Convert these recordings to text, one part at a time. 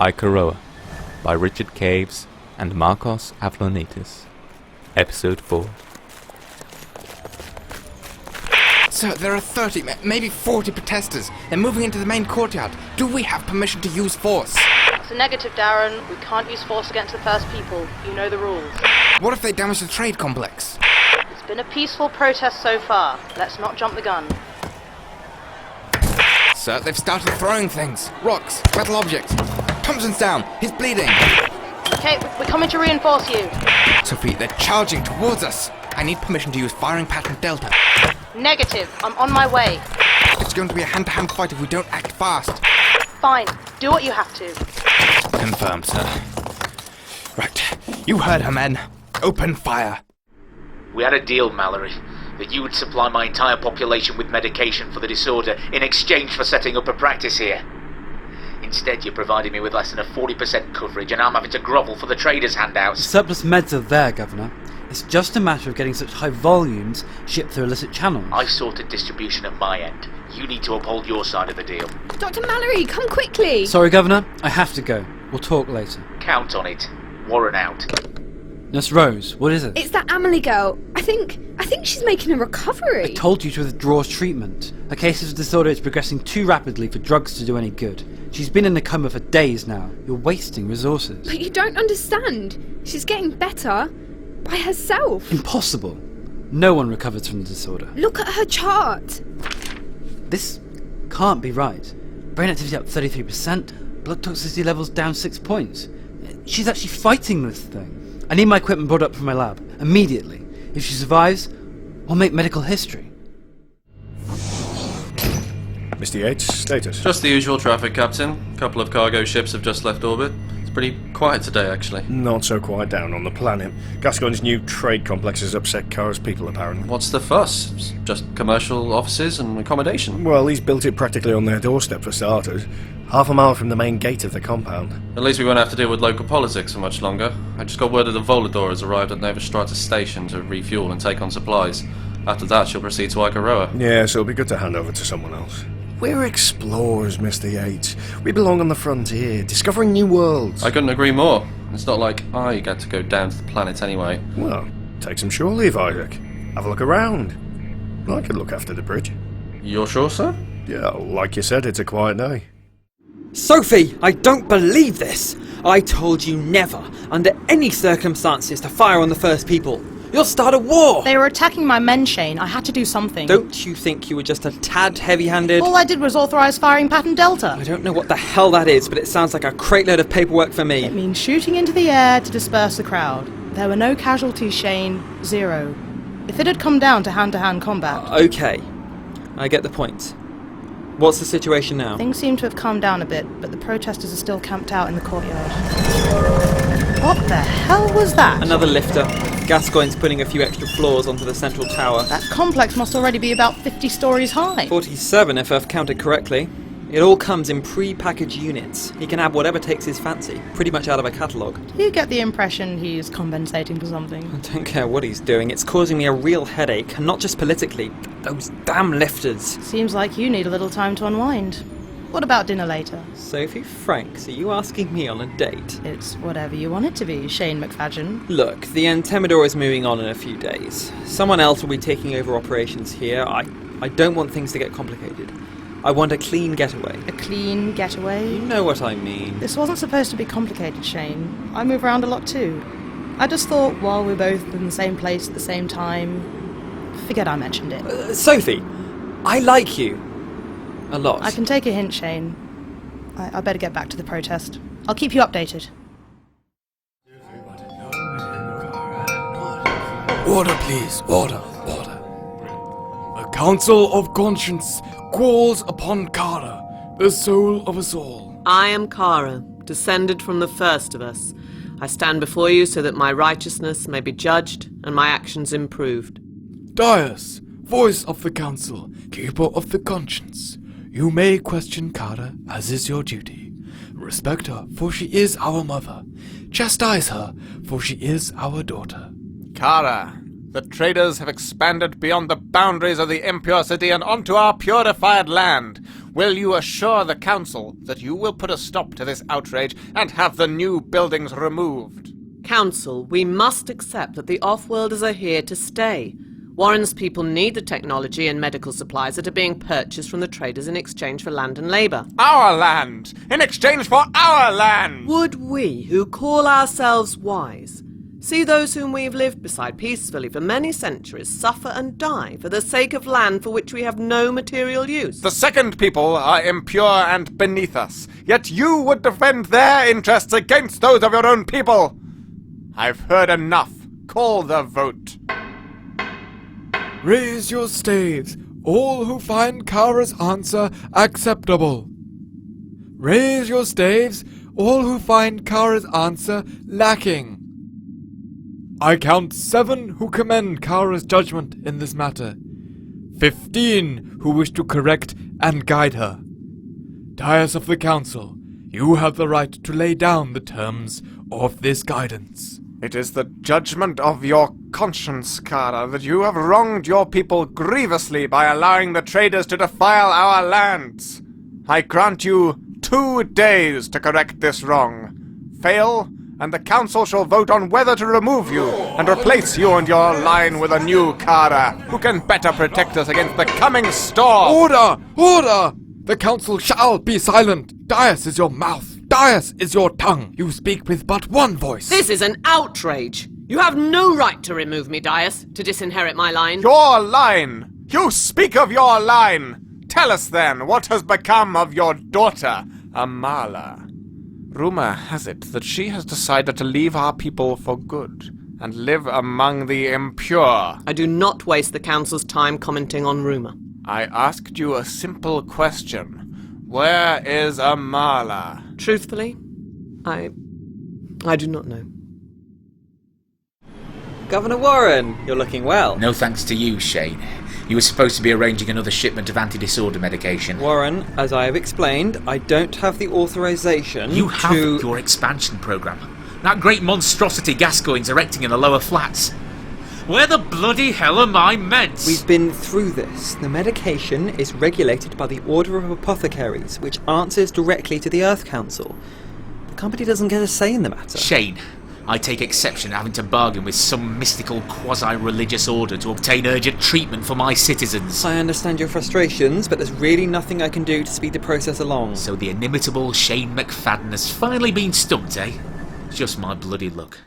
Ika Roa by Richard Caves and Marcos Avlonitis. Episode 4. Sir, there are 30, maybe 40 protesters. They're moving into the main courtyard. Do we have permission to use force? It's a negative, Darren. We can't use force against the first people. You know the rules. What if they damage the trade complex? It's been a peaceful protest so far. Let's not jump the gun. Sir, they've started throwing things. Rocks, metal objects. Thompson's down. He's bleeding. Okay, we're coming to reinforce you. Sophie, they're charging towards us. I need permission to use firing pattern Delta. Negative. I'm on my way. It's going to be a hand-to-hand fight if we don't act fast. Fine. Do what you have to. Confirmed, sir. Right. You heard her, men. Open fire. We had a deal, Malorie, that you would supply my entire population with medication for the disorder in exchange for setting up a practice here. Instead, you're providing me with less than a 40% coverage, and I'm having to grovel for the traders' handouts. The surplus meds are there, Governor. It's just a matter of getting such high volumes shipped through illicit channels. I've sorted distribution at my end. You need to uphold your side of the deal. Dr. Malorie, come quickly! Sorry, Governor. I have to go. We'll talk later. Count on it. Warren out. Nurse Rose, what is it? It's that Amala girl. I think she's making a recovery. I told you to withdraw treatment. Her case of disorder is progressing too rapidly for drugs to do any good. She's been in a coma for days now. You're wasting resources. But you don't understand. She's getting better by herself. Impossible. No one recovers from the disorder. Look at her chart. This can't be right. Brain activity up 33%, blood toxicity levels down 6 points. She's actually fighting this thing. I need my equipment brought up from my lab, immediately. If she survives, I'll make medical history. Mr. Yates, status? Just the usual traffic, Captain. A couple of cargo ships have just left orbit. It's pretty quiet today, actually. Not so quiet down on the planet. Gascoigne's new trade complex has upset Kara's people, apparently. What's the fuss? It's just commercial offices and accommodation. Well, he's built it practically on their doorstep, for starters. Half a mile from the main gate of the compound. At least we won't have to deal with local politics for much longer. I just got word that the Volador has arrived at Nova Strata Station to refuel and take on supplies. After that, she'll proceed to Ika Roa. Yeah, so it'll be good to hand over to someone else. We're explorers, Mr. Yates. We belong on the frontier, discovering new worlds. I couldn't agree more. It's not like I get to go down to the planet anyway. Well, take some shore leave, Isaac. Have a look around. I could look after the bridge. You're sure, sir? Yeah, like you said, it's a quiet day. Sophie, I don't believe this! I told you never, under any circumstances, to fire on the first people. You'll start a war! They were attacking my men, Shane. I had to do something. Don't you think you were just a tad heavy-handed? All I did was authorize firing pattern Delta. I don't know what the hell that is, but it sounds like a crate load of paperwork for me. It means shooting into the air to disperse the crowd. There were no casualties, Shane. 0. If it had come down to hand-to-hand combat... Okay. I get the point. What's the situation now? Things seem to have calmed down a bit, but the protesters are still camped out in the courtyard. What the hell was that? Another lifter. Gascoigne's putting a few extra floors onto the central tower. That complex must already be about 50 stories high. 47 if I've counted correctly. It all comes in pre-packaged units. He can have whatever takes his fancy, pretty much out of a catalogue. Do you get the impression he's compensating for something? I don't care what he's doing, it's causing me a real headache, and not just politically. Those damn lifters. Seems like you need a little time to unwind. What about dinner later? Sophie Franks, are you asking me on a date? It's whatever you want it to be, Shane McFadgen. Look, the Antemidor is moving on in a few days. Someone else will be taking over operations here. I don't want things to get complicated. I want a clean getaway. A clean getaway? You know what I mean. This wasn't supposed to be complicated, Shane. I move around a lot too. I just thought while we're both in the same place at the same time... Forget I mentioned it. Sophie, I like you. A lot. I can take a hint, Shane. I better get back to the protest. I'll keep you updated. Order, please. Order. A council of conscience calls upon Kara, the soul of us all. I am Kara, descended from the first of us. I stand before you so that my righteousness may be judged and my actions improved. Dias, voice of the council, keeper of the conscience. You may question Kara, as is your duty. Respect her, for she is our mother. Chastise her, for she is our daughter. Kara, the traders have expanded beyond the boundaries of the impure city and onto our purified land. will you assure the Council that you will put a stop to this outrage and have the new buildings removed? Council, we must accept that the off-worlders are here to stay. Warren's people need the technology and medical supplies that are being purchased from the traders in exchange for land and labour. Our land! In exchange for our land! Would we, who call ourselves wise, see those whom we've lived beside peacefully for many centuries suffer and die for the sake of land for which we have no material use? The second people are impure and beneath us, yet you would defend their interests against those of your own people! I've heard enough. Call the vote. Raise your staves, all who find Kara's answer acceptable. Raise your staves, all who find Kara's answer lacking. I count 7 who commend Kara's judgment in this matter. 15 who wish to correct and guide her. Dais of the Council, you have the right to lay down the terms of this guidance. It is the judgment of your conscience, Kara, that you have wronged your people grievously by allowing the traders to defile our lands. I grant you 2 days to correct this wrong. Fail, and the Council shall vote on whether to remove you and replace you and your line with a new Kara, who can better protect us against the coming storm. Order! Order! The Council shall be silent. Dais is your mouth. Dais is your tongue. You speak with but one voice. This is an outrage. You have no right to remove me, Dais, to disinherit my line. Your line! You speak of your line! Tell us then, what has become of your daughter, Amala? Rumor has it that she has decided to leave our people for good and live among the impure. I do not waste the Council's time commenting on rumor. I asked you a simple question. Where is Amala? Truthfully, I do not know. Governor Warren, you're looking well. No thanks to you, Shane. You were supposed to be arranging another shipment of anti-disorder medication. Warren, as I have explained, I don't have the authorization You have your expansion program. That great monstrosity Gascoigne's erecting in the lower flats. Where the bloody hell are my meds? We've been through this. The medication is regulated by the Order of Apothecaries, which answers directly to the Earth Council. The company doesn't get a say in the matter. Shane, I take exception at having to bargain with some mystical quasi-religious order to obtain urgent treatment for my citizens. I understand your frustrations, but there's really nothing I can do to speed the process along. So the inimitable Shane McFadden has finally been stumped, eh? Just my bloody luck.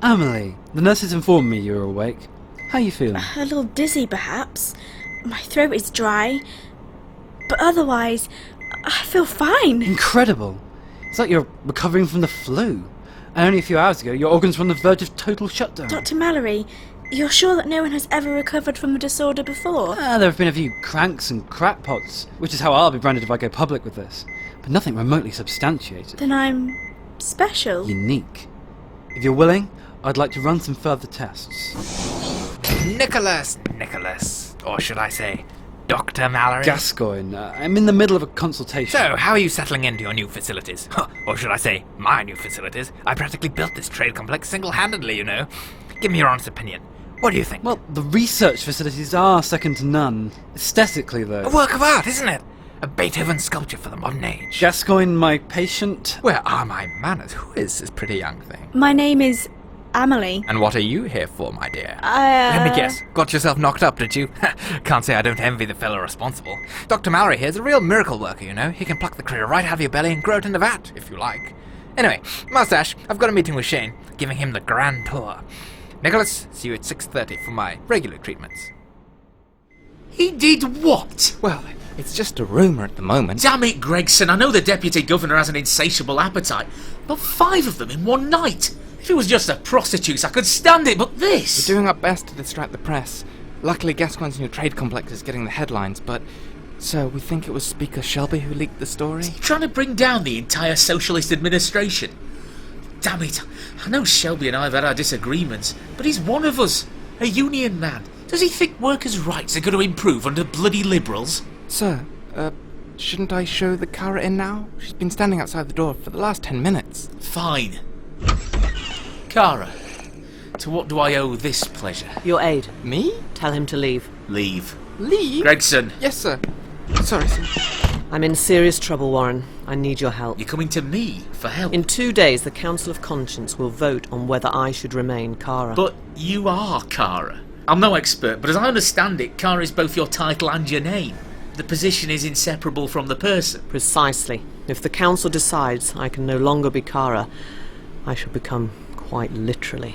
Emily, the nurses informed me you were awake. How are you feeling? A little dizzy, perhaps. My throat is dry. But otherwise, I feel fine. Incredible. It's like you're recovering from the flu. And only a few hours ago, your organs were on the verge of total shutdown. Dr. Malorie, you're sure that no one has ever recovered from the disorder before? There have been a few cranks and crackpots, which is how I'll be branded if I go public with this. But nothing remotely substantiated. Then I'm special. Unique. If you're willing, I'd like to run some further tests. Nicholas, or should I say, Doctor Malorie? Gascoigne, I'm in the middle of a consultation. So, how are you settling into your new facilities? Or should I say, my new facilities? I practically built this trade complex single-handedly, you know. Give me your honest opinion. What do you think? Well, the research facilities are second to none. Aesthetically, though. A work of art, isn't it? A Beethoven sculpture for the modern age. Gascoigne, my patient. Where are my manners? Who is this pretty young thing? My name is Emily. And what are you here for, my dear? Let me guess. Got yourself knocked up, did you? Can't say I don't envy the fellow responsible. Dr. Malorie here's a real miracle worker, you know. He can pluck the critter right out of your belly and grow it in the vat, if you like. Anyway, Mustache, I've got a meeting with Shane, giving him the grand tour. Nicholas, see you at 6:30 for my regular treatments. He did what? Well, it's just a rumour at the moment. Damn it, Gregson, I know the Deputy Governor has an insatiable appetite, but 5 of them in one night. If it was just the prostitutes, I could stand it, but this... We're doing our best to distract the press. Luckily, Gascoigne's new trade complex is getting the headlines, but... So, we think it was Speaker Shelby who leaked the story? Is he trying to bring down the entire socialist administration? Damn it, I know Shelby and I have had our disagreements, but he's one of us, a union man. Does he think workers' rights are going to improve under bloody liberals? Sir, shouldn't I show the Kara in now? She's been standing outside the door for the last 10 minutes. Fine. Kara, to what do I owe this pleasure? Your aid. Me? Tell him to leave. Leave. Leave? Gregson. Yes, sir. Sorry. I'm in serious trouble, Warren. I need your help. You're coming to me for help? In 2 days, the Council of Conscience will vote on whether I should remain Kara. But you are Kara. I'm no expert, but as I understand it, Kara is both your title and your name. The position is inseparable from the person. Precisely. If the Council decides I can no longer be Kara, I shall become, quite literally,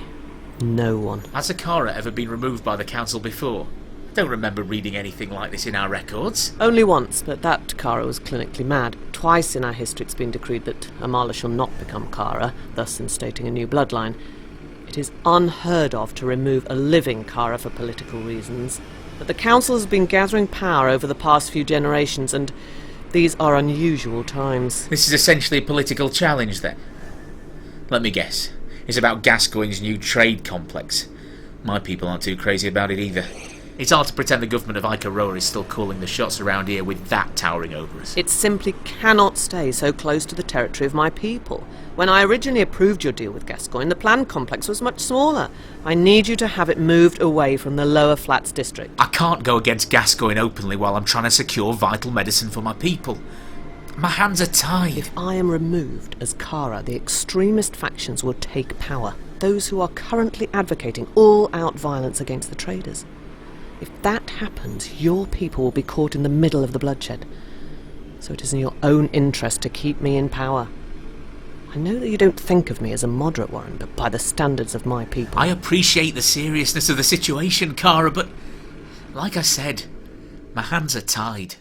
no one. Has a Kara ever been removed by the Council before? I don't remember reading anything like this in our records. Only once, but that Kara was clinically mad. Twice in our history it's been decreed that Amala shall not become Kara, thus instating a new bloodline. It is unheard of to remove a living Kara for political reasons. But the Council has been gathering power over the past few generations, and these are unusual times. This is essentially a political challenge, then. Let me guess. It's about Gascoigne's new trade complex. My people aren't too crazy about it either. It's hard to pretend the government of Ika Roa is still calling the shots around here with that towering over us. It simply cannot stay so close to the territory of my people. When I originally approved your deal with Gascoigne, the planned complex was much smaller. I need you to have it moved away from the Lower Flats district. I can't go against Gascoigne openly while I'm trying to secure vital medicine for my people. My hands are tied. If I am removed as Kara, the extremist factions will take power. Those who are currently advocating all-out violence against the traders. If that happens, your people will be caught in the middle of the bloodshed. So it is in your own interest to keep me in power. I know that you don't think of me as a moderate, Warren, but by the standards of my people. I appreciate the seriousness of the situation, Kara, but like I said, my hands are tied.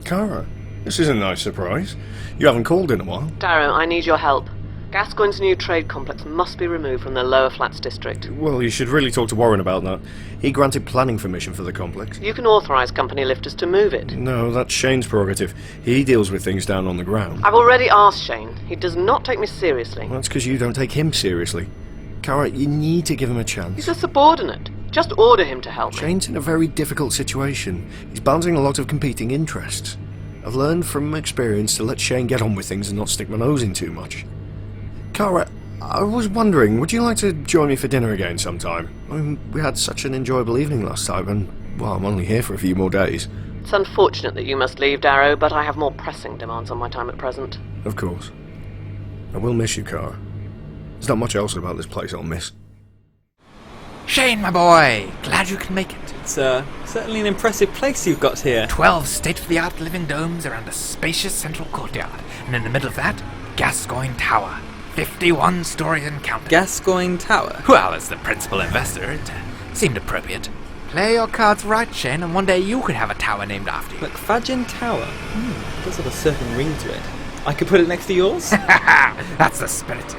Kara, this is a nice surprise. You haven't called in a while. Darrow, I need your help. Gascoigne's new trade complex must be removed from the Lower Flats district. Well, you should really talk to Warren about that. He granted planning permission for the complex. You can authorise company lifters to move it. No, that's Shane's prerogative. He deals with things down on the ground. I've already asked Shane. He does not take me seriously. That's because you don't take him seriously. Kara, you need to give him a chance. He's a subordinate. Just order him to help me. Shane's in a very difficult situation. He's balancing a lot of competing interests. I've learned from experience to let Shane get on with things and not stick my nose in too much. Kara, I was wondering, would you like to join me for dinner again sometime? I mean, we had such an enjoyable evening last time, and, well, I'm only here for a few more days. It's unfortunate that you must leave, Darrow, but I have more pressing demands on my time at present. Of course. I will miss you, Kara. There's not much else about this place I'll miss. Shane, my boy! Glad you can make it. It's certainly an impressive place you've got here. 12 state-of-the-art living domes around a spacious central courtyard, and in the middle of that, Gascoigne Tower. 51 stories and counting. Gascoigne Tower? Well, as the principal investor, it seemed appropriate. Play your cards right, Shane, and one day you could have a tower named after you. McFadgen Tower? Does have a certain ring to it. I could put it next to yours? That's the spirit.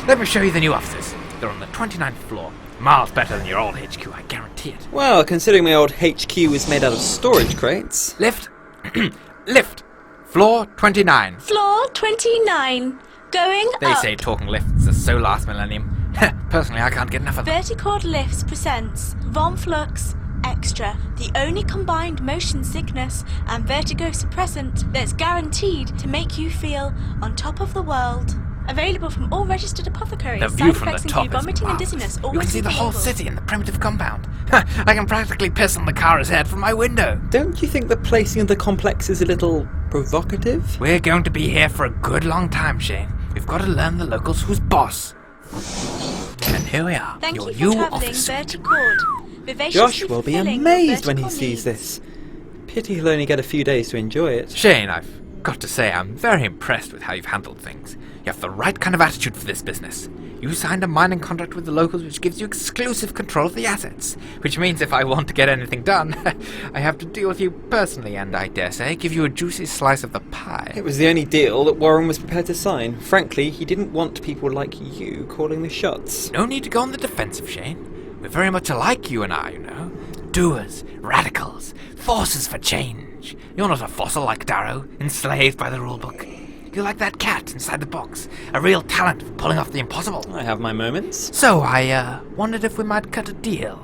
Let me show you the new offices. They're on the 29th floor. Miles better than your old HQ, I guarantee it. Well, considering my old HQ was made out of storage crates. Lift. Lift. Floor 29. Floor 29. Going They up. say talking lifts are so last millennium. Personally, I can't get enough of them. Verticord Lifts presents Von Flux Extra, the only combined motion sickness and vertigo suppressant that's guaranteed to make you feel on top of the world. Available from all registered apothecaries. The view Side from the effects top include is vomiting and marvelous. dizziness. You can see the whole city in the primitive compound. I can practically piss on the Kara's head from my window. Don't you think the placing of the complex is a little provocative? We're going to be here for a good long time, Shane. We've got to learn the locals who's boss. And here we are. Thank your you for new travelling office. Verticord. Josh will be amazed when he sees this. Pity he'll only get a few days to enjoy it. Shane, I've got to say I'm very impressed with how you've handled things. You have the right kind of attitude for this business. You signed a mining contract with the locals which gives you exclusive control of the assets, which means if I want to get anything done, I have to deal with you personally and, I dare say, give you a juicy slice of the pie. It was the only deal that Warren was prepared to sign. Frankly, he didn't want people like you calling the shots. No need to go on the defensive, Shane. We're very much alike, you and I, you know. Doers, radicals, forces for change. You're not a fossil like Darrow, enslaved by the rulebook. You're like that cat inside the box, a real talent for pulling off the impossible. I have my moments. So I wondered if we might cut a deal.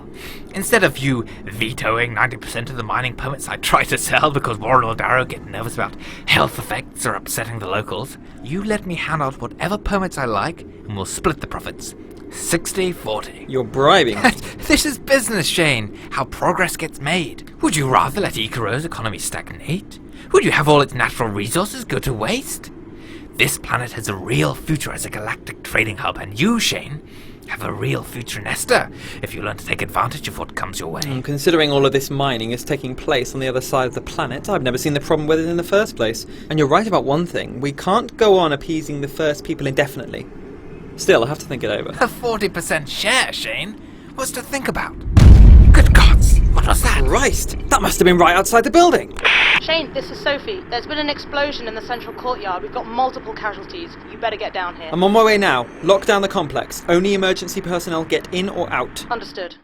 Instead of you vetoing 90% of the mining permits I try to sell because Warren or Darrow get nervous about health effects or upsetting the locals, you let me hand out whatever permits I like and we'll split the profits. 60-40. You're bribing me. This is business, Shane. How progress gets made. Would you rather let Ika Roa's economy stagnate? Would you have all its natural resources go to waste? This planet has a real future as a galactic trading hub, and you, Shane, have a real future in ESTA if you learn to take advantage of what comes your way. Considering all of this mining is taking place on the other side of the planet, I've never seen the problem with it in the first place. And you're right about one thing. We can't go on appeasing the first people indefinitely. Still, I have to think it over. A 40% share, Shane? What's to think about? Good gods, what was that? Christ! That must have been right outside the building! Shane, this is Sophie. There's been an explosion in the central courtyard. We've got multiple casualties. You better get down here. I'm on my way now. Lock down the complex. Only emergency personnel get in or out. Understood.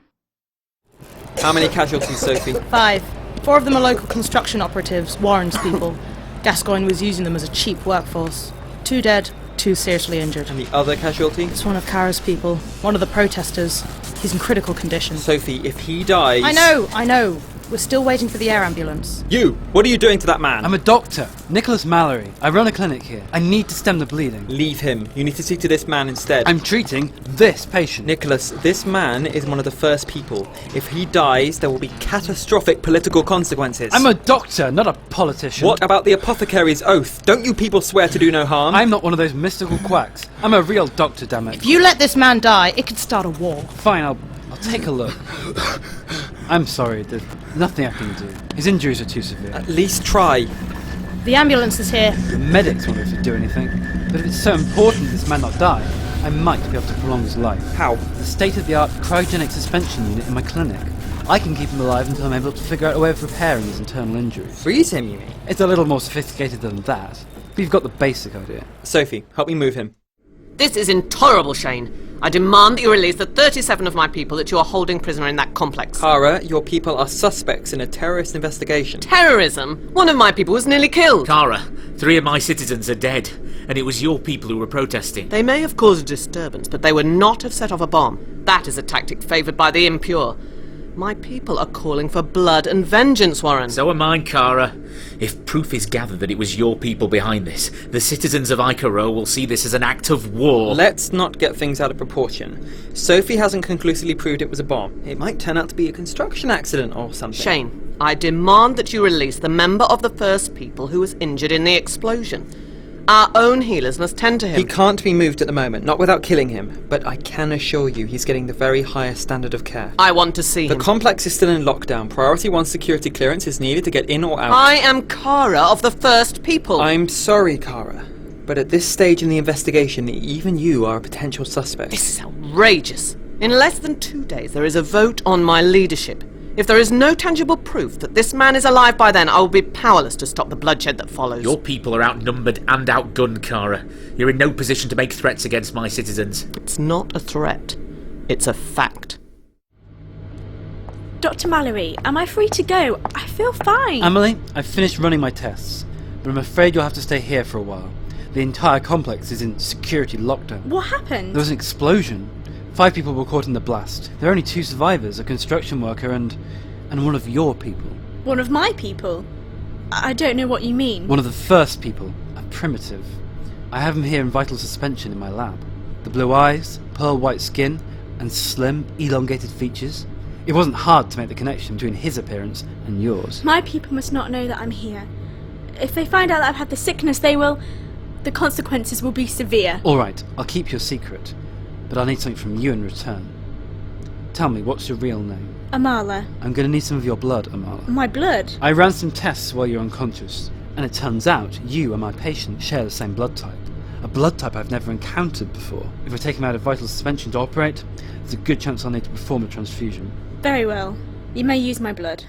How many casualties, Sophie? 5. 4 of them are local construction operatives, Warren's people. Gascoigne was using them as a cheap workforce. 2 dead, 2 seriously injured. And the other casualty? It's one of Kara's people. One of the protesters. He's in critical condition. Sophie, if he dies... I know. We're still waiting for the air ambulance. You! What are you doing to that man? I'm a doctor, Nicholas Malorie. I run a clinic here. I need to stem the bleeding. Leave him. You need to see to this man instead. I'm treating this patient. Nicholas, this man is one of the first people. If he dies, there will be catastrophic political consequences. I'm a doctor, not a politician. What about the apothecary's oath? Don't you people swear to do no harm? I'm not one of those mystical quacks. I'm a real doctor, damn it. If you let this man die, it could start a war. Fine, I'll take a look. I'm sorry, there's nothing I can do. His injuries are too severe. At least try. The ambulance is here. The medics won't be able to do anything. But if it's so important this man not die, I might be able to prolong his life. How? The state-of-the-art cryogenic suspension unit in my clinic. I can keep him alive until I'm able to figure out a way of repairing his internal injuries. Freeze him, you mean? It's a little more sophisticated than that, but you've got the basic idea. Sophie, help me move him. This is intolerable, Shane. I demand that you release the 37 of my people that you are holding prisoner in that complex. Kara, your people are suspects in a terrorist investigation. Terrorism? One of my people was nearly killed. Kara, 3 of my citizens are dead, and it was your people who were protesting. They may have caused a disturbance, but they would not have set off a bomb. That is a tactic favoured by the impure. My people are calling for blood and vengeance, Warren. So are mine, Kara. If proof is gathered that it was your people behind this, the citizens of Ika Roa will see this as an act of war. Let's not get things out of proportion. Sophie hasn't conclusively proved it was a bomb. It might turn out to be a construction accident or something. Shane, I demand that you release the member of the first people who was injured in the explosion. Our own healers must tend to him. He can't be moved at the moment, not without killing him, but I can assure you he's getting the very highest standard of care. I want to see him. The complex is still in lockdown. Priority 1 security clearance is needed to get in or out. I am Kara of the first people. I'm sorry, Kara, but at this stage in the investigation, even you are a potential suspect. This is outrageous. In less than 2 days, there is a vote on my leadership. If there is no tangible proof that this man is alive by then, I will be powerless to stop the bloodshed that follows. Your people are outnumbered and outgunned, Kara. You're in no position to make threats against my citizens. It's not a threat. It's a fact. Dr. Malorie, am I free to go? I feel fine. Emily, I've finished running my tests, but I'm afraid you'll have to stay here for a while. The entire complex is in security lockdown. What happened? There was an explosion. 5 people were caught in the blast. There are only 2 survivors, a construction worker and one of your people. One of my people? I don't know what you mean. One of the first people, a primitive. I have him here in vital suspension in my lab. The blue eyes, pearl white skin, and slim, elongated features. It wasn't hard to make the connection between his appearance and yours. My people must not know that I'm here. If they find out that I've had the sickness, the consequences will be severe. Alright, I'll keep your secret. But I'll need something from you in return. Tell me, what's your real name? Amala. I'm going to need some of your blood, Amala. My blood? I ran some tests while you were unconscious, and it turns out you and my patient share the same blood type. A blood type I've never encountered before. If I take him out of vital suspension to operate, there's a good chance I'll need to perform a transfusion. Very well. You may use my blood.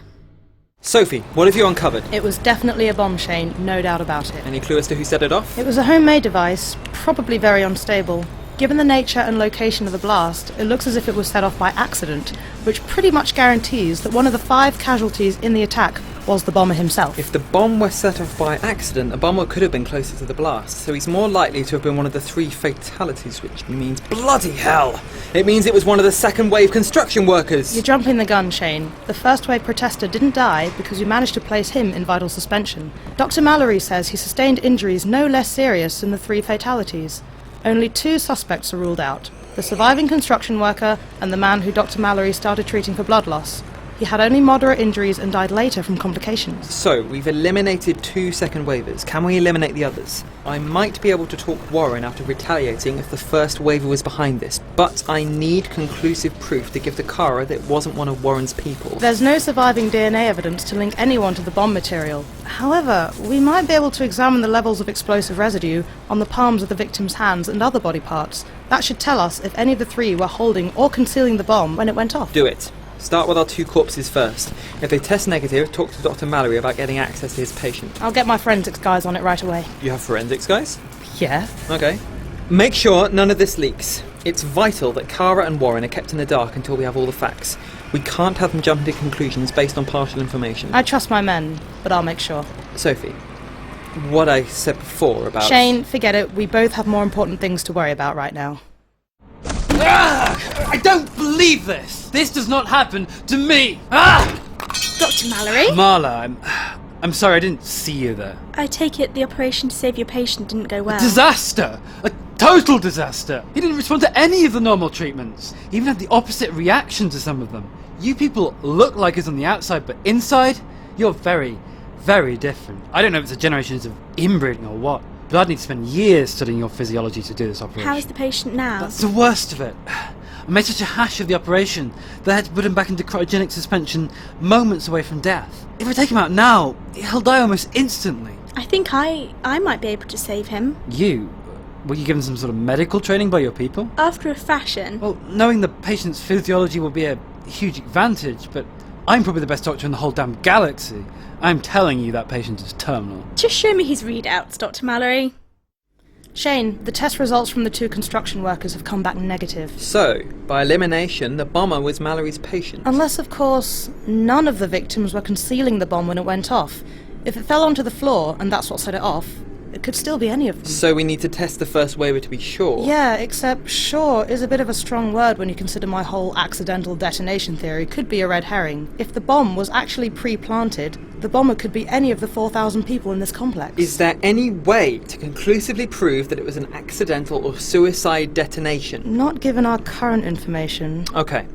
Sophie, what have you uncovered? It was definitely a bomb, Shane, no doubt about it. Any clue as to who set it off? It was a homemade device, probably very unstable. Given the nature and location of the blast, it looks as if it was set off by accident, which pretty much guarantees that one of the 5 casualties in the attack was the bomber himself. If the bomb were set off by accident, the bomber could have been closer to the blast, so he's more likely to have been one of the 3 fatalities, which means bloody hell! It means it was one of the second wave construction workers! You're jumping the gun, Shane. The first wave protester didn't die because you managed to place him in vital suspension. Dr. Malorie says he sustained injuries no less serious than the 3 fatalities. Only 2 suspects are ruled out. the surviving construction worker, and the man who Dr. Malorie started treating for blood loss. He had only moderate injuries and died later from complications. So, we've eliminated 2 second waivers. Can we eliminate the others? I might be able to talk Warren out of retaliating if the first waiver was behind this, but I need conclusive proof to give to Kara that it wasn't one of Warren's people. There's no surviving DNA evidence to link anyone to the bomb material. However, we might be able to examine the levels of explosive residue on the palms of the victim's hands and other body parts. That should tell us if any of the 3 were holding or concealing the bomb when it went off. Do it. Start with our 2 corpses first. If they test negative, talk to Dr. Malorie about getting access to his patient. I'll get my forensics guys on it right away. You have forensics guys? Yeah. Okay. Make sure none of this leaks. It's vital that Kara and Warren are kept in the dark until we have all the facts. We can't have them jump into conclusions based on partial information. I trust my men, but I'll make sure. Sophie, what I said before about... Shane, forget it. We both have more important things to worry about right now. I don't believe this! This does not happen to me! Dr. Malorie? Amala, I'm sorry I didn't see you there. I take it the operation to save your patient didn't go well. Disaster! A total disaster! He didn't respond to any of the normal treatments. He even had the opposite reaction to some of them. You people look like us on the outside, but inside, you're very, very different. I don't know if it's a generations of inbreeding or what, but I'd need to spend years studying your physiology to do this operation. How is the patient now? That's the worst of it. I made such a hash of the operation that I had to put him back into cryogenic suspension moments away from death. If I take him out now, he'll die almost instantly. I think I might be able to save him. You? Were you given some sort of medical training by your people? After a fashion. Well, knowing the patient's physiology will be a huge advantage, but I'm probably the best doctor in the whole damn galaxy. I'm telling you that patient is terminal. Just show me his readouts, Dr. Malorie. Shane, the test results from the 2 construction workers have come back negative. So, by elimination, the bomber was Mallory's patient. Unless, of course, none of the victims were concealing the bomb when it went off. If it fell onto the floor, and that's what set it off, it could still be any of them. So we need to test the first waiver to be sure? Yeah, except sure is a bit of a strong word when you consider my whole accidental detonation theory could be a red herring. If the bomb was actually pre-planted, the bomber could be any of the 4,000 people in this complex. Is there any way to conclusively prove that it was an accidental or suicide detonation? Not given our current information. Okay,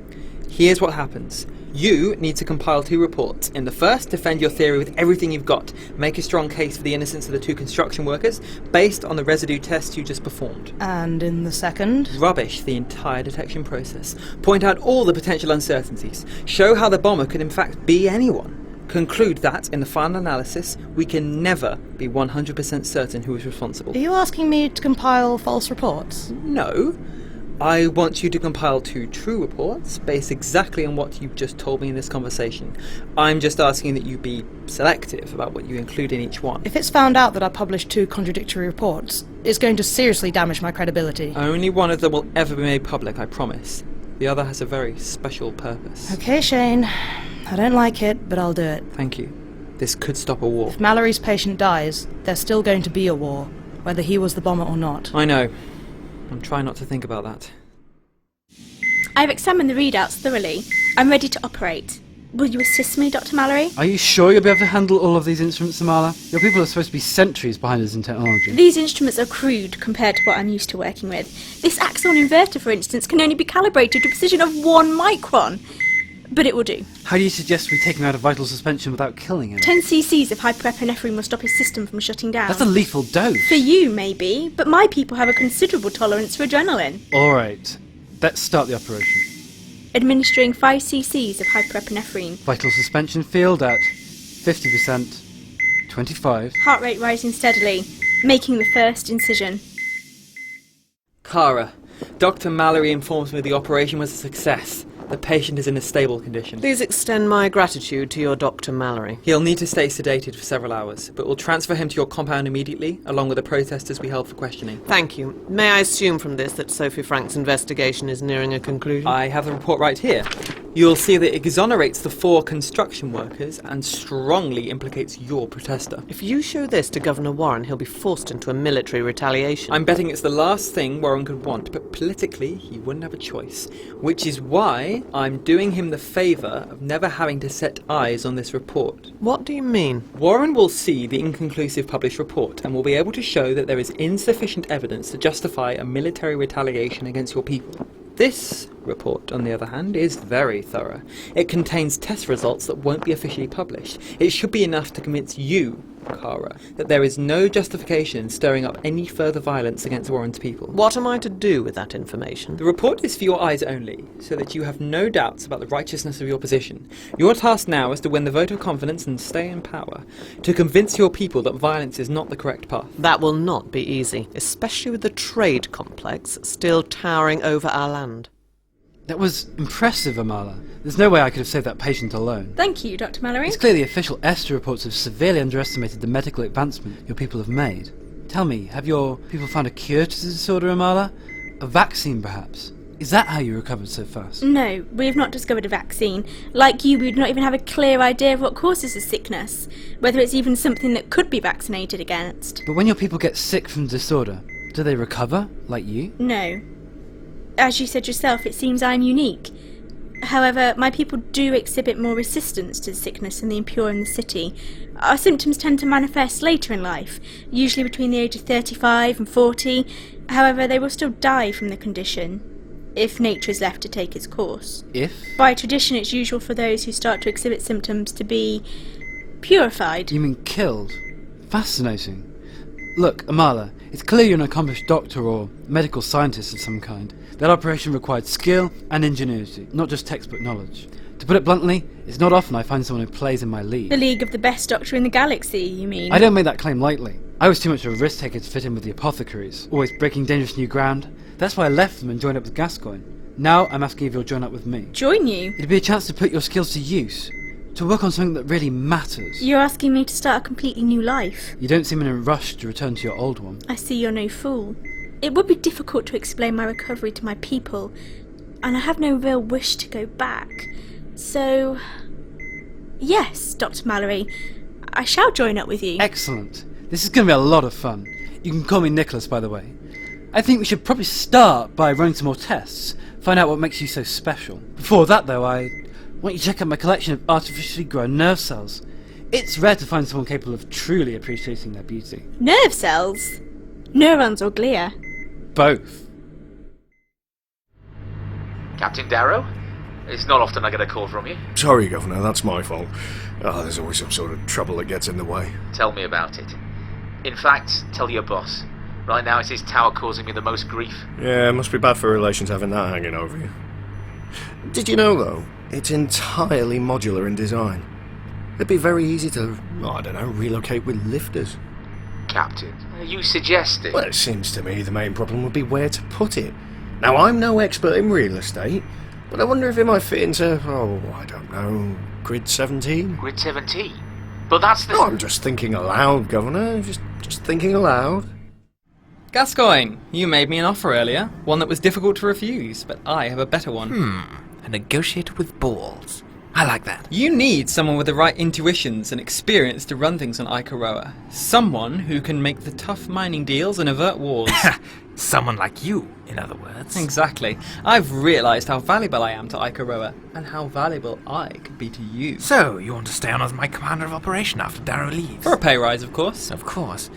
here's what happens. You need to compile 2 reports. In the first, defend your theory with everything you've got. Make a strong case for the innocence of the 2 construction workers, based on the residue test you just performed. And in the second? Rubbish the entire detection process. Point out all the potential uncertainties. Show how the bomber could in fact be anyone. Conclude that, in the final analysis, we can never be 100% certain who is responsible. Are you asking me to compile false reports? No. I want you to compile 2 true reports based exactly on what you've just told me in this conversation. I'm just asking that you be selective about what you include in each one. If it's found out that I published 2 contradictory reports, it's going to seriously damage my credibility. Only one of them will ever be made public, I promise. The other has a very special purpose. Okay, Shane. I don't like it, but I'll do it. Thank you. This could stop a war. If Mallory's patient dies, there's still going to be a war, whether he was the bomber or not. I know. I'm trying not to think about that. I've examined the readouts thoroughly. I'm ready to operate. Will you assist me, Dr. Malorie? Are you sure you'll be able to handle all of these instruments, Amala? Your people are supposed to be centuries behind us in technology. These instruments are crude compared to what I'm used to working with. This axon inverter, for instance, can only be calibrated to a precision of 1 micron. But it will do. How do you suggest we take him out of vital suspension without killing him? 10 cc's of hyperepinephrine will stop his system from shutting down. That's a lethal dose. For you, maybe, but my people have a considerable tolerance for adrenaline. Alright, let's start the operation. Administering 5 cc's of hyperepinephrine. Vital suspension field at 50%, 25. Heart rate rising steadily, making the first incision. Kara, Dr. Malorie informs me the operation was a success. The patient is in a stable condition. Please extend my gratitude to your Dr. Malorie. He'll need to stay sedated for several hours, but we'll transfer him to your compound immediately, along with the protesters we held for questioning. Thank you. May I assume from this that Sophie Frank's investigation is nearing a conclusion? I have the report right here. You'll see that it exonerates the 4 construction workers and strongly implicates your protester. If you show this to Governor Warren, he'll be forced into a military retaliation. I'm betting it's the last thing Warren could want, but politically he wouldn't have a choice. Which is why I'm doing him the favour of never having to set eyes on this report. What do you mean? Warren will see the inconclusive published report and will be able to show that there is insufficient evidence to justify a military retaliation against your people. This report, on the other hand, is very thorough. It contains test results that won't be officially published. It should be enough to convince you, Kara, that there is no justification in stirring up any further violence against Warren's people. What am I to do with that information? The report is for your eyes only, so that you have no doubts about the righteousness of your position. Your task now is to win the vote of confidence and stay in power, to convince your people that violence is not the correct path. That will not be easy, especially with the trade complex still towering over our land. That was impressive, Amala. There's no way I could have saved that patient alone. Thank you, Dr. Malorie. It's clear the official ESTA reports have severely underestimated the medical advancement your people have made. Tell me, have your people found a cure to the disorder, Amala? A vaccine, perhaps? Is that how you recovered so fast? No, we have not discovered a vaccine. Like you, we would not even have a clear idea of what causes the sickness, whether it's even something that could be vaccinated against. But when your people get sick from the disorder, do they recover, like you? No. As you said yourself, it seems I'm unique. However, my people do exhibit more resistance to the sickness than the impure in the city. Our symptoms tend to manifest later in life, usually between the age of 35 and 40. However, they will still die from the condition, if nature is left to take its course. If? By tradition, it's usual for those who start to exhibit symptoms to be purified. You mean killed? Fascinating. Look, Amala, it's clear you're an accomplished doctor or medical scientist of some kind. That operation required skill and ingenuity, not just textbook knowledge. To put it bluntly, it's not often I find someone who plays in my league. The league of the best doctor in the galaxy, you mean? I don't make that claim lightly. I was too much of a risk taker to fit in with the apothecaries, always breaking dangerous new ground. That's why I left them and joined up with Gascoigne. Now I'm asking if you'll join up with me. Join you? It'd be a chance to put your skills to use, to work on something that really matters. You're asking me to start a completely new life. You don't seem in a rush to return to your old one. I see you're no fool. It would be difficult to explain my recovery to my people, and I have no real wish to go back. So, yes, Dr. Malorie, I shall join up with you. Excellent. This is going to be a lot of fun. You can call me Nicholas, by the way. I think we should probably start by running some more tests, find out what makes you so special. Before that, though, I want you to check out my collection of artificially grown nerve cells. It's rare to find someone capable of truly appreciating their beauty. Nerve cells? Neurons or glia? Both. Captain Darrow? It's not often I get a call from you. Sorry, Governor, that's my fault. Oh, there's always some sort of trouble that gets in the way. Tell me about it. In fact, tell your boss. Right now it's his tower causing me the most grief. Yeah, it must be bad for relations having that hanging over you. Did you know, though, it's entirely modular in design? It'd be very easy to, relocate with lifters. Captain, are you suggesting? Well, it seems to me the main problem would be where to put it. Now, I'm no expert in real estate, but I wonder if it might fit into, grid 17? Grid 17? But that's the... No, I'm just thinking aloud, Governor. Just thinking aloud. Gascoigne, you made me an offer earlier, one that was difficult to refuse, but I have a better one. A negotiator with balls. I like that. You need someone with the right intuitions and experience to run things on Ika Roa. Someone who can make the tough mining deals and avert wars. Someone like you, in other words. Exactly. I've realised how valuable I am to Ika Roa, and how valuable I could be to you. So, you want to stay on as my commander of operation after Darrow leaves? For a pay rise, of course. Of course.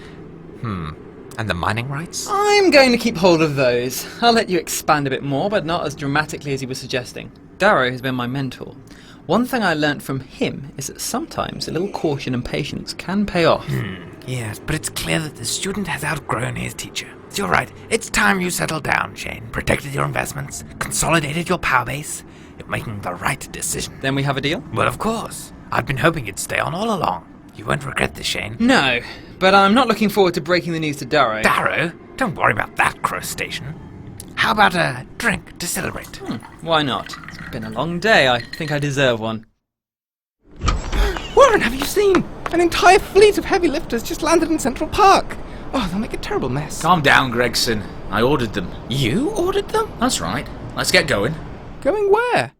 And the mining rights? I'm going to keep hold of those. I'll let you expand a bit more, but not as dramatically as you were suggesting. Darrow has been my mentor. One thing I learnt from him is that sometimes a little caution and patience can pay off. Yes, but it's clear that the student has outgrown his teacher. You're right. It's time you settled down, Shane. Protected your investments, consolidated your power base. You're making the right decision. Then we have a deal? Well, of course. I've been hoping you'd stay on all along. You won't regret this, Shane. No, but I'm not looking forward to breaking the news to Darrow. Darrow? Don't worry about that crustacean. How about a drink to celebrate? Why not? It's been a long day. I think I deserve one. Warren, have you seen? An entire fleet of heavy lifters just landed in Central Park. Oh, they'll make a terrible mess. Calm down, Gregson. I ordered them. You ordered them? That's right. Let's get going. Going where?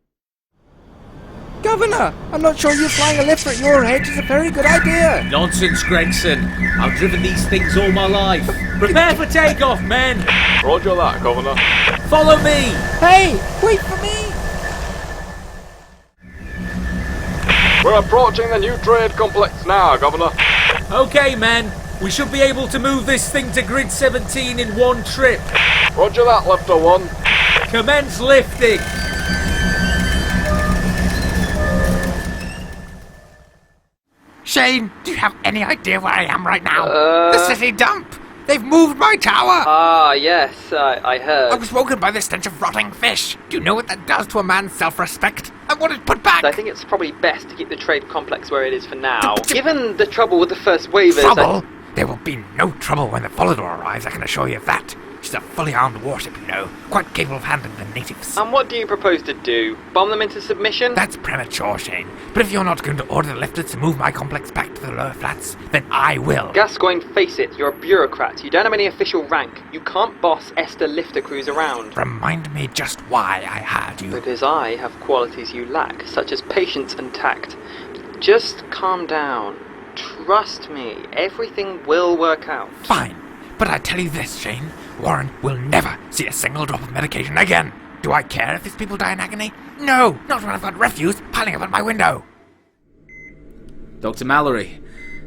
Governor, I'm not sure you flying a lifter at your age is a very good idea. Nonsense, Gregson. I've driven these things all my life. Prepare for takeoff, men. Roger that, Governor. Follow me. Hey, wait for me. We're approaching the new trade complex now, Governor. Okay, men. We should be able to move this thing to grid 17 in one trip. Roger that, Lifter 1. Commence lifting. Shane, do you have any idea where I am right now? The city dump! They've moved my tower! Ah, yes, I heard. I was woken by the stench of rotting fish. Do you know what that does to a man's self-respect? I want it put back! I think it's probably best to keep the trade complex where it is for now. Given the trouble with the first waivers... Trouble? There will be no trouble when the Volador arrives, I can assure you of that. She's a fully armed warship, you know, quite capable of handling the natives. And what do you propose to do? Bomb them into submission? That's premature, Shane. But if you're not going to order the lifters to move my complex back to the lower flats, then I will. Gascoigne, face it, you're a bureaucrat. You don't have any official rank. You can't boss ESTA lifter crews around. Remind me just why I had you. Because I have qualities you lack, such as patience and tact. Just calm down. Trust me, everything will work out. Fine, but I tell you this, Shane. Warren will never see a single drop of medication again. Do I care if these people die in agony? No, not when I've got refuse piling up at my window. Dr. Malorie,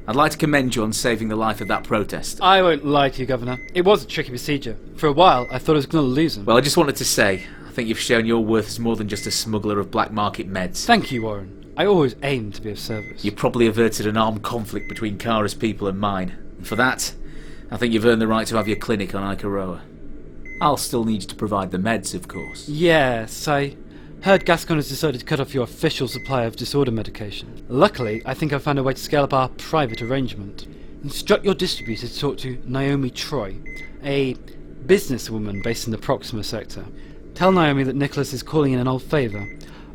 I'd like to commend you on saving the life of that protester. I won't lie to you, Governor. It was a tricky procedure. For a while, I thought I was going to lose him. Well, I just wanted to say, I think you've shown your worth as more than just a smuggler of black market meds. Thank you, Warren. I always aim to be of service. You probably averted an armed conflict between Kara's people and mine. And for that, I think you've earned the right to have your clinic on Ika Roa. I'll still need you to provide the meds, of course. Yes, I heard Gascoigne has decided to cut off your official supply of disorder medication. Luckily, I think I've found a way to scale up our private arrangement. Instruct your distributor to talk to Naomi Troy, a businesswoman based in the Proxima sector. Tell Naomi that Nicholas is calling in an old favour.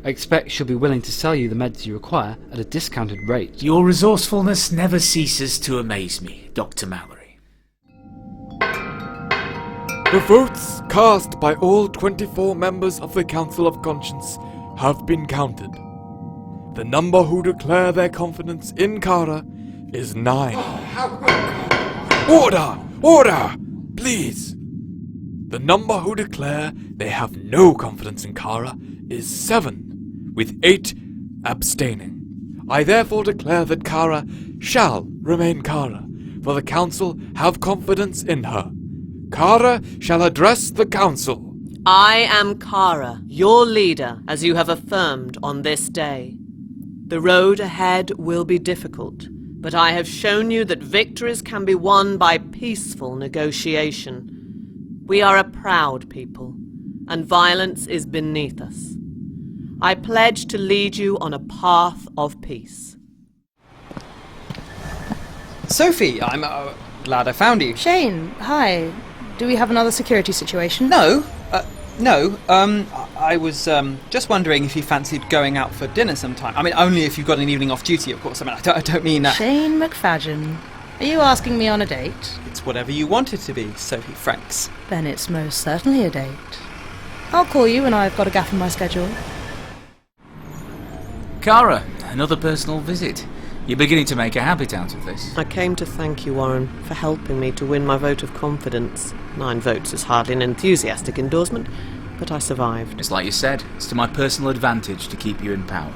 I expect she'll be willing to sell you the meds you require at a discounted rate. Your resourcefulness never ceases to amaze me, Dr. Malorie. The votes cast by all 24 members of the Council of Conscience have been counted. The number who declare their confidence in Kara is 9. Order! Order! Please! The number who declare they have no confidence in Kara is 7, with 8 abstaining. I therefore declare that Kara shall remain Kara, for the Council have confidence in her. Kara shall address the Council. I am Kara, your leader, as you have affirmed on this day. The road ahead will be difficult, but I have shown you that victories can be won by peaceful negotiation. We are a proud people, and violence is beneath us. I pledge to lead you on a path of peace. Sophie, I'm glad I found you. Shane, hi. Do we have another security situation? No. I was just wondering if you fancied going out for dinner sometime. I mean, only if you've got an evening off duty, of course. I mean, I don't mean that. Shane McFadgen. Are you asking me on a date? It's whatever you want it to be, Sophie Franks. Then it's most certainly a date. I'll call you when I've got a gap in my schedule. Kara, another personal visit. You're beginning to make a habit out of this. I came to thank you, Warren, for helping me to win my vote of confidence. 9 votes is hardly an enthusiastic endorsement, but I survived. It's like you said, it's to my personal advantage to keep you in power.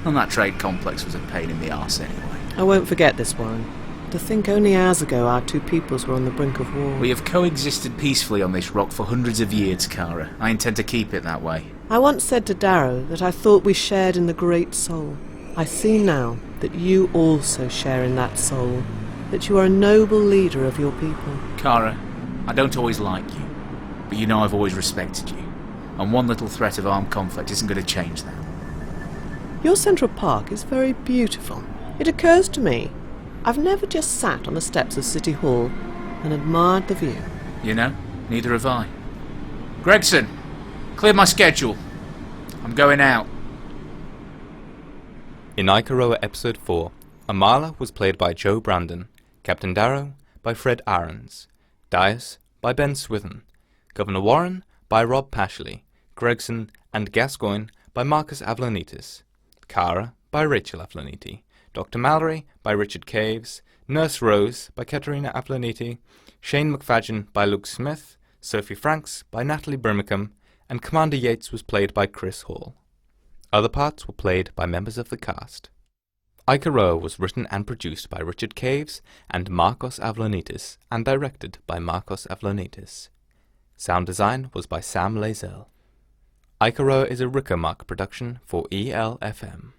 And that trade complex was a pain in the arse anyway. I won't forget this, Warren. To think only hours ago our two peoples were on the brink of war. We have coexisted peacefully on this rock for hundreds of years, Kara. I intend to keep it that way. I once said to Darrow that I thought we shared in the Great Soul. I see now that you also share in that soul, that you are a noble leader of your people. Kara, I don't always like you, but you know I've always respected you. And one little threat of armed conflict isn't going to change that. Your Central Park is very beautiful. It occurs to me, I've never just sat on the steps of City Hall and admired the view. You know, neither have I. Gregson, clear my schedule. I'm going out. In Ika Roa Episode 4, Amala was played by Joe Brandon, Captain Darrow by Fred Aarons, Dias by Ben Swithin, Governor Warren by Rob Pashley, Gregson and Gascoigne by Marcos Avlonitis, Kara by Rachel Avlonitis, Doctor Malorie by Richard Caves, Nurse Rose by Katerina Avlonitis, Shane McFadden by Luke Smith, Sophie Franks by Natalie Birmingham, and Commander Yates was played by Chris Hall. Other parts were played by members of the cast. Ika Roa was written and produced by Richard Caves and Marcos Avlonitis, and directed by Marcos Avlonitis. Sound design was by Sam Lazell. Ika Roa is a RicoMark production for ELFM.